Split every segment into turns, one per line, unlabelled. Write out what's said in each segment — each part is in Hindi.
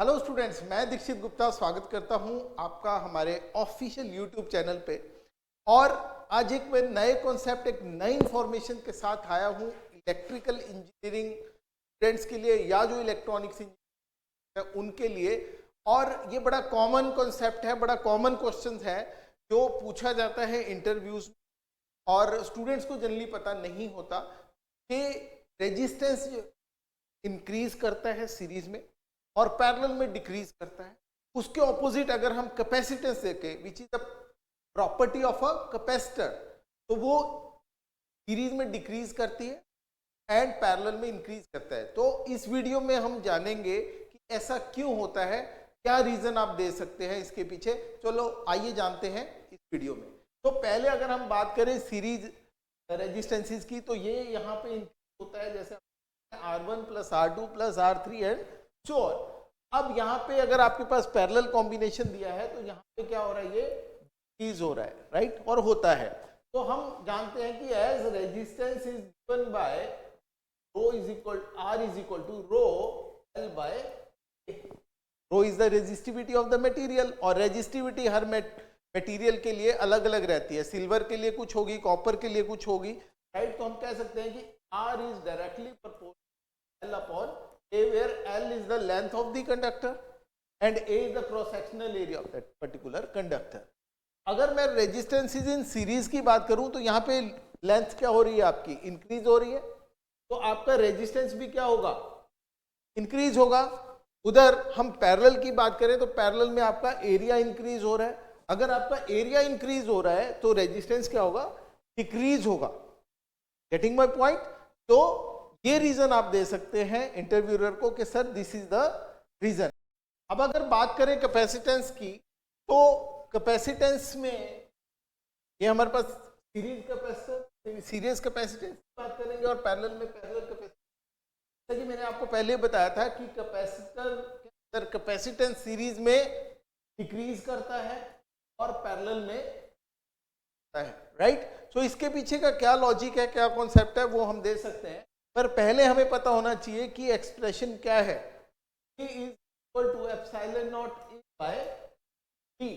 हेलो स्टूडेंट्स, मैं दीक्षित गुप्ता स्वागत करता हूं आपका हमारे ऑफिशियल यूट्यूब चैनल पे। और आज एक मैं नए कॉन्सेप्ट, एक नई इंफॉर्मेशन के साथ आया हूं इलेक्ट्रिकल इंजीनियरिंग स्टूडेंट्स के लिए या जो इलेक्ट्रॉनिक्स इंजीनियर है उनके लिए। और ये बड़ा कॉमन कॉन्सेप्ट है, बड़ा कॉमन क्वेश्चन है जो पूछा जाता है इंटरव्यूज में, और स्टूडेंट्स को जनरली पता नहीं होता कि रेजिस्टेंस इंक्रीज करता है सीरीज में और पैरेलल में डिक्रीज करता है। उसके ऑपोजिट अगर हम कैपेसिटेंस देखें, which is the property of a capacitor, तो वो सीरीज में डिक्रीज करती है एंड पैरेलल में इंक्रीज करता है। तो इस वीडियो में हम जानेंगे कि ऐसा क्यों होता है, क्या रीजन आप दे सकते हैं इसके पीछे। चलो आइए जानते हैं इस वीडियो में। तो पहले अगर हम बात करें सीरीज रेजिस्टेंसेस की, तो ये यहाँ पे इंक्रीज होता है जैसे R1 plus R2 plus R3 and sure. अब यहाँ पे अगर आपके पास पैरेलल कॉम्बिनेशन दिया है तो यहाँ पे क्या हो रहा है, ये डिक्रीज हो रहा है, राइट, और होता है। तो हम जानते हैं कि as resistance is given by rho is equal R is equal to rho L by A. Rho is the resistivity of the material, और रेजिस्टिविटी हर मटेरियल के लिए अलग अलग रहती है। सिल्वर के लिए कुछ होगी, कॉपर के लिए कुछ होगी, राइट। तो हम कह सकते हैं कि R is directly proportional L upon A, where L is the length of the conductor and A is the cross sectional area of that particular conductor। अगर मैं रेजिस्टेंसेस इन सीरीज की बात करूं तो यहाँ पे लेंथ क्या हो रही है, आपकी इंक्रीज हो रही है, तो आपका रेजिस्टेंस भी क्या होगा, इंक्रीज होगा। उधर हम पैरेलल की बात करें तो पैरेलल में आपका एरिया इंक्रीज हो रहा है। अगर आपका एरिया इंक्रीज हो रहा है तो रेजिस्टेंस क्या होगा, डिक्रीज होगा। Getting my point. तो ये रीजन आप दे सकते हैं इंटरव्यूअर को कि sir this is the reason. अब अगर बात करें कैपेसिटेंस की, तो कैपेसिटेंस में ये हमारे पास सीरीज कैपेसिटर, सीरीज कैपेसिटेंस की बात करेंगे और पैरेलल में पैरेलल कैपेसिटेंस। जैसा कि मैंने आपको पहले बताया था कि कैपेसिटर के अंदर कैपेसिटेंस सीरीज में डिक्रीज करता है और पैरेलल में है, राइट। सो इसके पीछे का क्या लॉजिक है, क्या कॉन्सेप्ट है, वो हम दे सकते हैं। पर पहले हमें पता होना चाहिए कि एक्सप्रेशन क्या है। E is equal to epsilon naught E by D,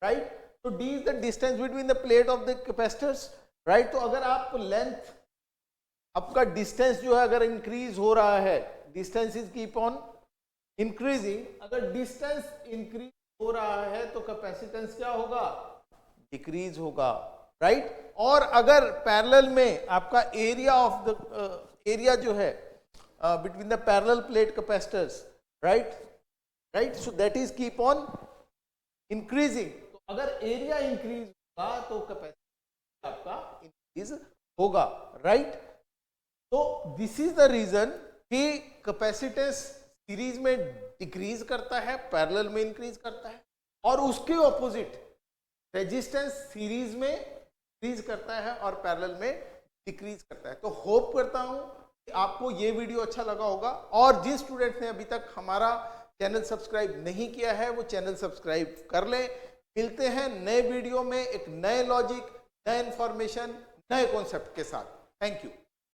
right? तो D is the distance between the plate of the capacitors, right? तो अगर आप लेंथ, आपका डिस्टेंस जो है अगर इंक्रीज हो रहा है, distance is keep on increasing, अगर डिस्टेंस इंक्रीज हो रहा है तो कैपेसिटेंस क्या होगा, डिक्रीज होगा, राइट। और अगर पैरेलल में आपका एरिया ऑफ द एरिया जो है between the parallel plate capacitors, right, so that is keep on increasing. तो अगर एरिया इंक्रीज होगा तो कैपेसिटी आपका इंक्रीज होगा, राइट। तो दिस इज द रीजन कि कैपेसिटेंस सीरीज में डिक्रीज करता है, पैरेलल में इंक्रीज करता है, और उसके ऑपोजिट रेजिस्टेंस सीरीज में इंक्रीज करता है और पैरेलल में डिक्रीज करता है। तो होप करता हूं कि आपको ये वीडियो अच्छा लगा होगा, और जिन स्टूडेंट्स ने अभी तक हमारा चैनल सब्सक्राइब नहीं किया है वो चैनल सब्सक्राइब कर लें। मिलते हैं नए वीडियो में एक नए लॉजिक, नए इंफॉर्मेशन, नए कॉन्सेप्ट के साथ। Thank you.